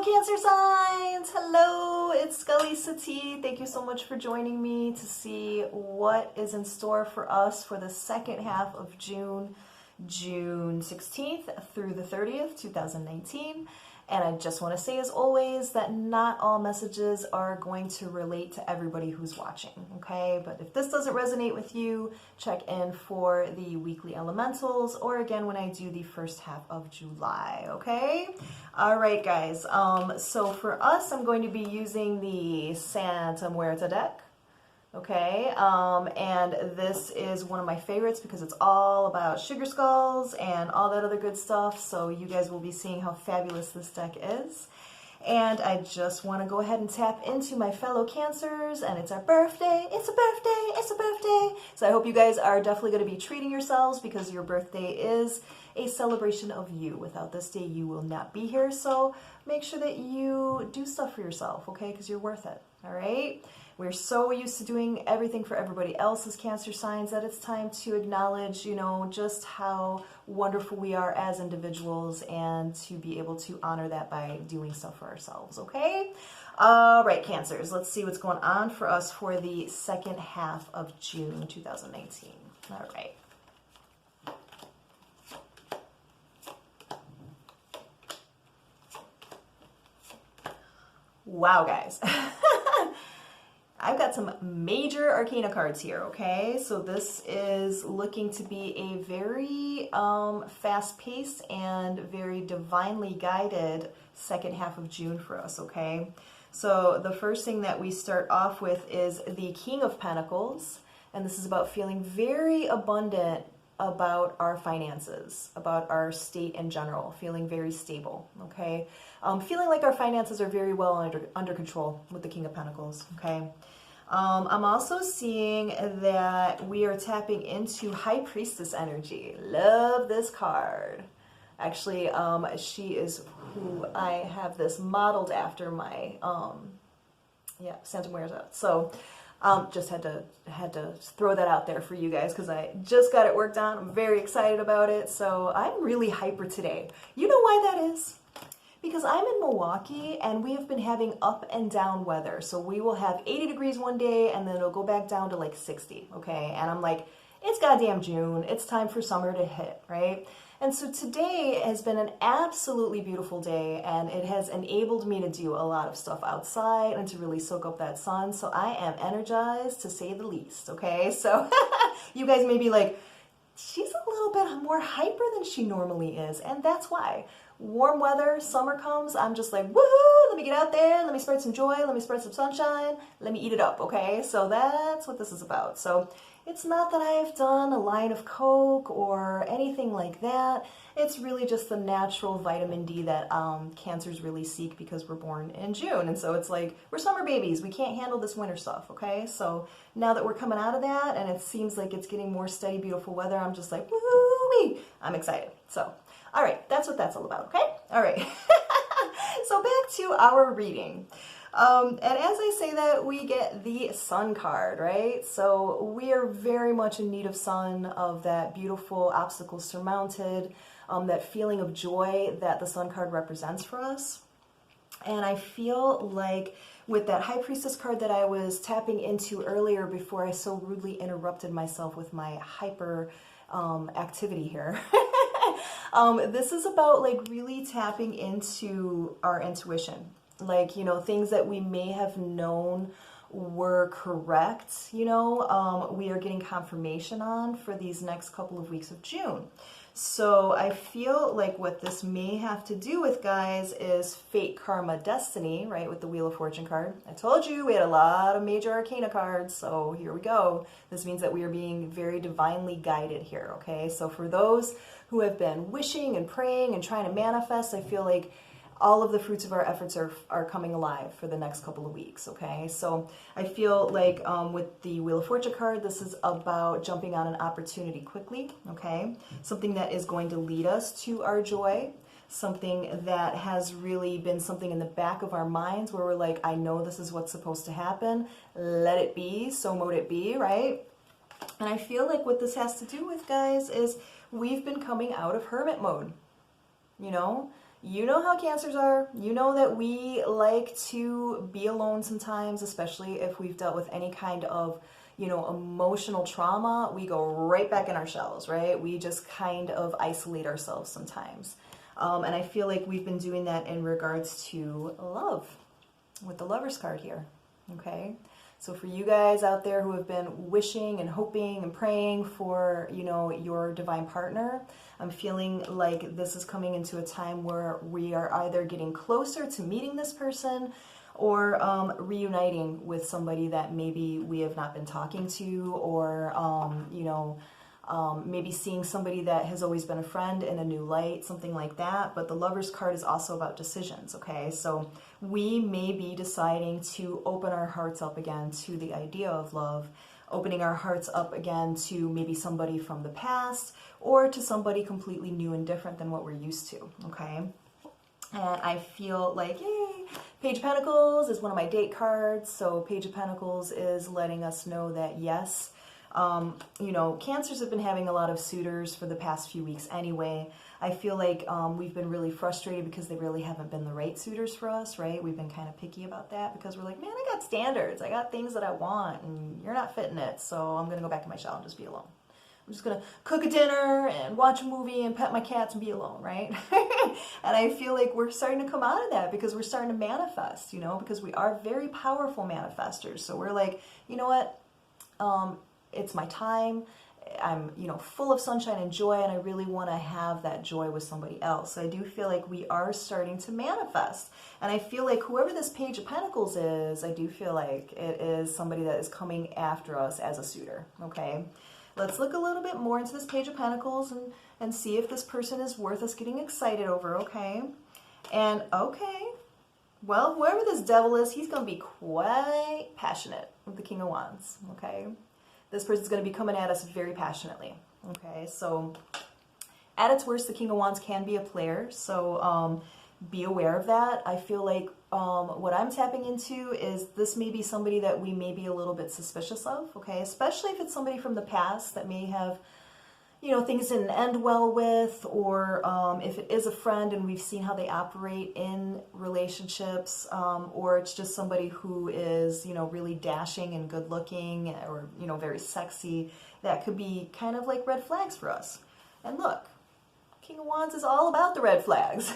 fellow Cancer signs! Hello, it's Scully Sati. Thank you so much for joining me to see what is in store for us for the second half of June, June 16th through the 30th, 2019. And I just want to say, as always, that not all messages are going to relate to everybody who's watching, okay? But if this doesn't resonate with you, check in for the weekly elementals, or again, when I do the first half of July, okay? All right, guys. So for us, I'm going to be using the Santa Muerta deck. Okay, and this is one of my favorites because it's all about sugar skulls and all that other good stuff, so you guys will be seeing how fabulous this deck is. And I just want to go ahead and tap into my fellow Cancers, and it's our birthday, it's a birthday, it's a birthday! So I hope you guys are definitely going to be treating yourselves because your birthday is a celebration of you. Without this day, you will not be here, so make sure that you do stuff for yourself, okay, because you're worth it, all right? We're so used to doing everything for everybody else's Cancer signs that it's time to acknowledge, you know, just how wonderful we are as individuals and to be able to honor that by doing stuff for ourselves, okay? All right, Cancers, let's see what's going on for us for the second half of June 2019. All right. Wow, guys. I've got some major arcana cards here, okay? So this is looking to be a very fast-paced and very divinely guided second half of June for us, okay? So the first thing that we start off with is the King of Pentacles, and this is about feeling very abundant about our finances, about our state in general, feeling very stable, okay? Feeling like our finances are very well under control with the King of Pentacles, okay? I'm also seeing that we are tapping into High Priestess energy. Love this card. Actually, she is who I have this modeled after my, Santa Muerta. So, just had to throw that out there for you guys because I just got it worked on. I'm very excited about it. So I'm really hyper today. You know why that is? Because I'm in Milwaukee and we have been having up and down weather. So we will have 80 degrees one day and then it'll go back down to like 60, okay? And I'm like, it's goddamn June. It's time for summer to hit, right? And so today has been an absolutely beautiful day and it has enabled me to do a lot of stuff outside and to really soak up that sun. So I am energized to say the least, okay? So you guys may be like, she's a little bit more hyper than she normally is. And that's why. Warm weather, summer comes, I'm just like, woohoo, let me get out there, let me spread some joy, let me spread some sunshine, let me eat it up, okay? So that's what this is about. So it's not that I've done a line of Coke or anything like that. It's really just the natural vitamin D that Cancers really seek because we're born in June. And so it's like, we're summer babies. We can't handle this winter stuff, okay? So now that we're coming out of that and it seems like it's getting more steady, beautiful weather, I'm just like, woo-wee, I'm excited. So, all right, that's what that's all about, okay? All right. So back to our reading. And as I say that, we get the Sun card, right? So we are very much in need of sun, of that beautiful obstacles surmounted, that feeling of joy that the Sun card represents for us. And I feel like with that High Priestess card that I was tapping into earlier before I so rudely interrupted myself with my hyper activity here. This is about like really tapping into our intuition. Like, you know, things that we may have known were correct, you know, we are getting confirmation on for these next couple of weeks of June. So I feel like what this may have to do with, guys, is fate, karma, destiny, right, with the Wheel of Fortune card. I told you we had a lot of major arcana cards, so here we go. This means that we are being very divinely guided here, okay? So for those who have been wishing and praying and trying to manifest, I feel like all of the fruits of our efforts are coming alive for the next couple of weeks, okay? So I feel like with the Wheel of Fortune card, this is about jumping on an opportunity quickly, okay? Something that is going to lead us to our joy, something that has really been something in the back of our minds where we're like, I know this is what's supposed to happen, let it be, so mote it be, right? And I feel like what this has to do with, guys, is we've been coming out of hermit mode, you know? You know how Cancers are. You know that we like to be alone sometimes, especially if we've dealt with any kind of, emotional trauma. We go right back in our shells, right? We just kind of isolate ourselves sometimes. And I feel like we've been doing that in regards to love with the Lover's card here, okay? So for you guys out there who have been wishing and hoping and praying for, your divine partner, I'm feeling like this is coming into a time where we are either getting closer to meeting this person or reuniting with somebody that maybe we have not been talking to, or, maybe seeing somebody that has always been a friend in a new light, something like that. But the Lover's card is also about decisions, okay? So we may be deciding to open our hearts up again to the idea of love, opening our hearts up again to maybe somebody from the past, or to somebody completely new and different than what we're used to, okay? And I feel like, yay, Page of Pentacles is one of my date cards. So Page of Pentacles is letting us know that, yes, Cancers have been having a lot of suitors for the past few weeks anyway. I feel like we've been really frustrated because they really haven't been the right suitors for us, right? We've been kind of picky about that because we're like, man, I got standards. I got things that I want, and you're not fitting it. So I'm going to go back in my shell and just be alone. I'm just going to cook a dinner and watch a movie and pet my cats and be alone, right? And I feel like we're starting to come out of that because we're starting to manifest, because we are very powerful manifestors. So we're like, you know what? It's my time. I'm, full of sunshine and joy, and I really want to have that joy with somebody else. So I do feel like we are starting to manifest. And I feel like whoever this Page of Pentacles is, I do feel like it is somebody that is coming after us as a suitor, okay? Let's look a little bit more into this Page of Pentacles and see if this person is worth us getting excited over, okay? And, okay, well, whoever this devil is, he's going to be quite passionate with the King of Wands, okay? This person's going to be coming at us very passionately, okay? So at its worst, the King of Wands can be a player, so be aware of that. I feel like what I'm tapping into is this may be somebody that we may be a little bit suspicious of, okay? Especially if it's somebody from the past that may have, things didn't end well with, or if it is a friend and we've seen how they operate in relationships, or it's just somebody who is, really dashing and good looking, or, very sexy, that could be kind of like red flags for us. And look, King of Wands is all about the red flags.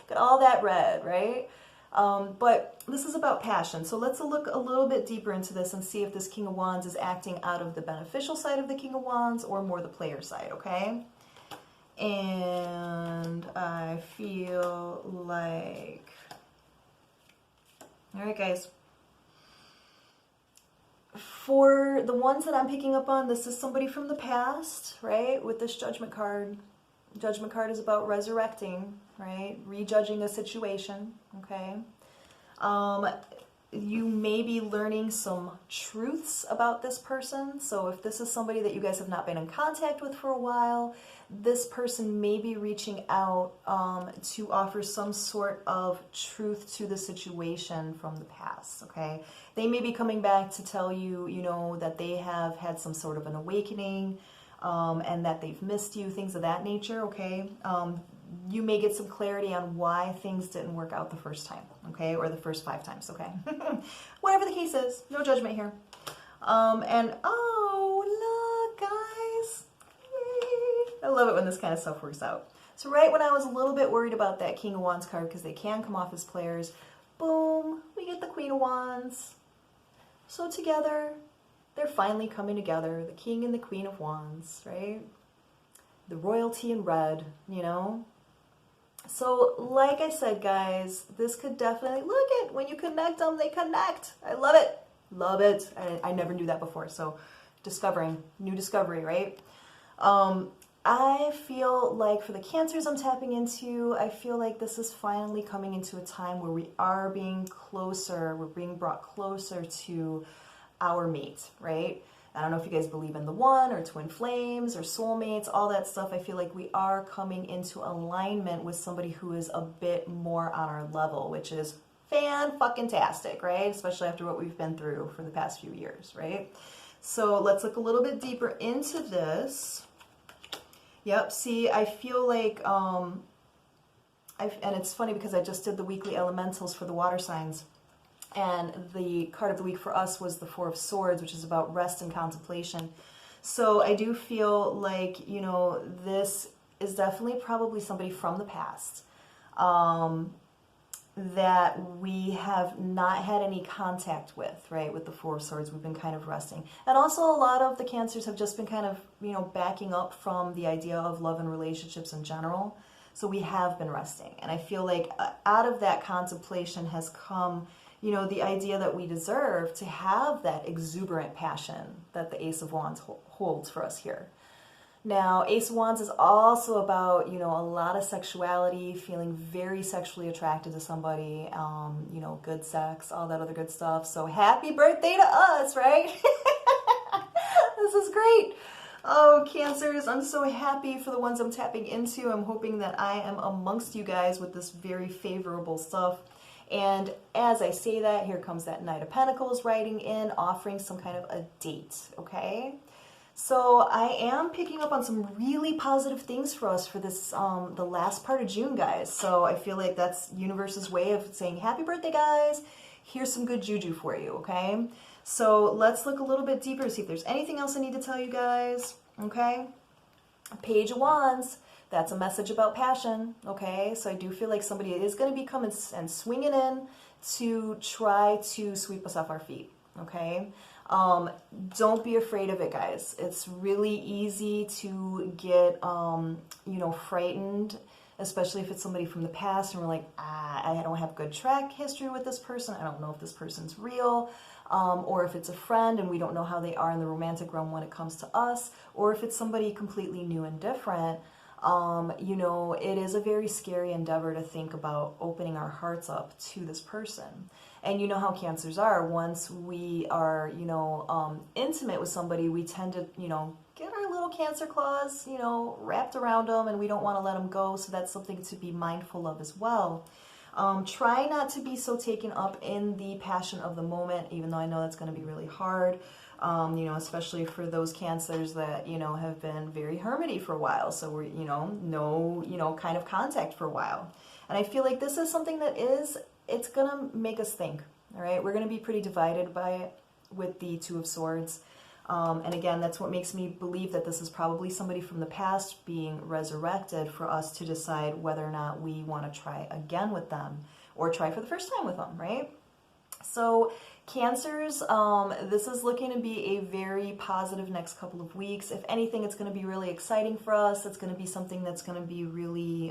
Got all that red, right? But this is about passion. So let's look a little bit deeper into this and see if this King of Wands is acting out of the beneficial side of the King of Wands or more the player side, okay? And I feel like... All right, guys. For the ones that I'm picking up on, this is somebody from the past, right? With this Judgment card. Judgment card is about resurrecting, right? Rejudging a situation, okay? You may be learning some truths about this person. So if this is somebody that you guys have not been in contact with for a while, this person may be reaching out to offer some sort of truth to the situation from the past, okay? They may be coming back to tell you, that they have had some sort of an awakening, and that they've missed you, things of that nature, okay? You may get some clarity on why things didn't work out the first time, okay? Or the first 5 times, okay? Whatever the case is, no judgment here. And, oh, look, guys. Yay. I love it when this kind of stuff works out. So right when I was a little bit worried about that King of Wands card, because they can come off as players, boom, we get the Queen of Wands. So together, they're finally coming together, the King and the Queen of Wands, right? The royalty in red, So, like I said, guys, this could definitely, look at, when you connect them, they connect. I love it. Love it. I never knew that before, so new discovery, right? I feel like for the Cancers I'm tapping into, I feel like this is finally coming into a time where we are being closer, we're being brought closer to our mate, right? I don't know if you guys believe in the one or twin flames or soulmates, all that stuff. I feel like we are coming into alignment with somebody who is a bit more on our level, which is fan-fucking-tastic, right? Especially after what we've been through for the past few years, right? So let's look a little bit deeper into this. Yep, see, I feel like and it's funny because I just did the weekly elementals for the water signs. And the card of the week for us was the Four of Swords, which is about rest and contemplation. So I do feel like, you know, this is definitely probably somebody from the past that we have not had any contact with, right? With the Four of Swords, we've been kind of resting. And also a lot of the Cancers have just been kind of, you know, backing up from the idea of love and relationships in general. So we have been resting. And I feel like out of that contemplation has come, you know, the idea that we deserve to have that exuberant passion that the Ace of Wands holds for us here. Now, Ace of Wands is also about, you know, a lot of sexuality, feeling very sexually attracted to somebody, you know, good sex, all that other good stuff. So happy birthday to us, right? This is great. Oh, Cancers, I'm so happy for the ones I'm tapping into. I'm hoping that I am amongst you guys with this very favorable stuff. And as I say that, here comes that Knight of Pentacles writing in, offering some kind of a date, okay? So I am picking up on some really positive things for us for this, the last part of June, guys. So I feel like that's universe's way of saying, happy birthday, guys. Here's some good juju for you, okay? So let's look a little bit deeper to see if there's anything else I need to tell you guys, okay? Page of Wands, that's a message about passion, okay? So I do feel like somebody is going to be coming and swinging in to try to sweep us off our feet, okay? Don't be afraid of it, guys. It's really easy to get, you know, frightened, especially if it's somebody from the past and we're like, I don't have good track history with this person. I don't know if this person's real, or if it's a friend and we don't know how they are in the romantic realm when it comes to us, or if it's somebody completely new and different. You know, it is a very scary endeavor to think about opening our hearts up to this person. And you know how Cancers are. Once we are, you know, intimate with somebody, we tend to, you know, get our little Cancer claws, you know, wrapped around them, and we don't want to let them go. So that's something to be mindful of as well. Try not to be so taken up in the passion of the moment, even though I know that's going to be really hard. You know, especially for those Cancers that, you know, have been very hermity for a while. So we're, you know, no, you know, kind of contact for a while. And I feel like this is something that it's going to make us think, all right? We're going to be pretty divided by it with the Two of Swords. And again, that's what makes me believe that this is probably somebody from the past being resurrected for us to decide whether or not we want to try again with them or try for the first time with them, right? So Cancers, this is looking to be a very positive next couple of weeks. If anything, it's going to be really exciting for us. It's going to be something that's going to be really,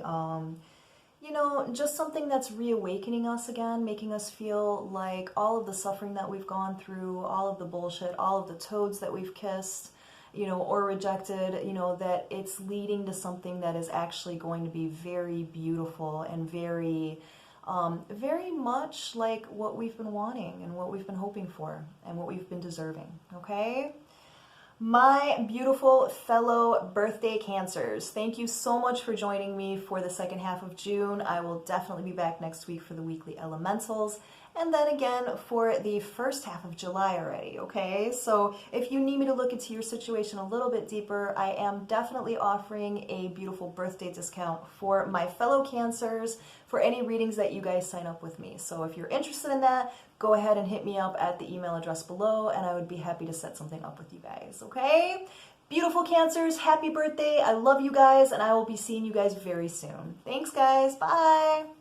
you know, just something that's reawakening us again, making us feel like all of the suffering that we've gone through, all of the bullshit, all of the toads that we've kissed, you know, or rejected, you know, that it's leading to something that is actually going to be very beautiful and very, very much like what we've been wanting and what we've been hoping for and what we've been deserving, okay? My beautiful fellow birthday Cancers, thank you so much for joining me for the second half of June. I will definitely be back next week for the weekly elementals, and then again for the first half of July already, okay? So if you need me to look into your situation a little bit deeper, I am definitely offering a beautiful birthday discount for my fellow Cancers for any readings that you guys sign up with me. So if you're interested in that, go ahead and hit me up at the email address below, and I would be happy to set something up with you guys, okay? Beautiful Cancers, happy birthday. I love you guys, and I will be seeing you guys very soon. Thanks, guys. Bye.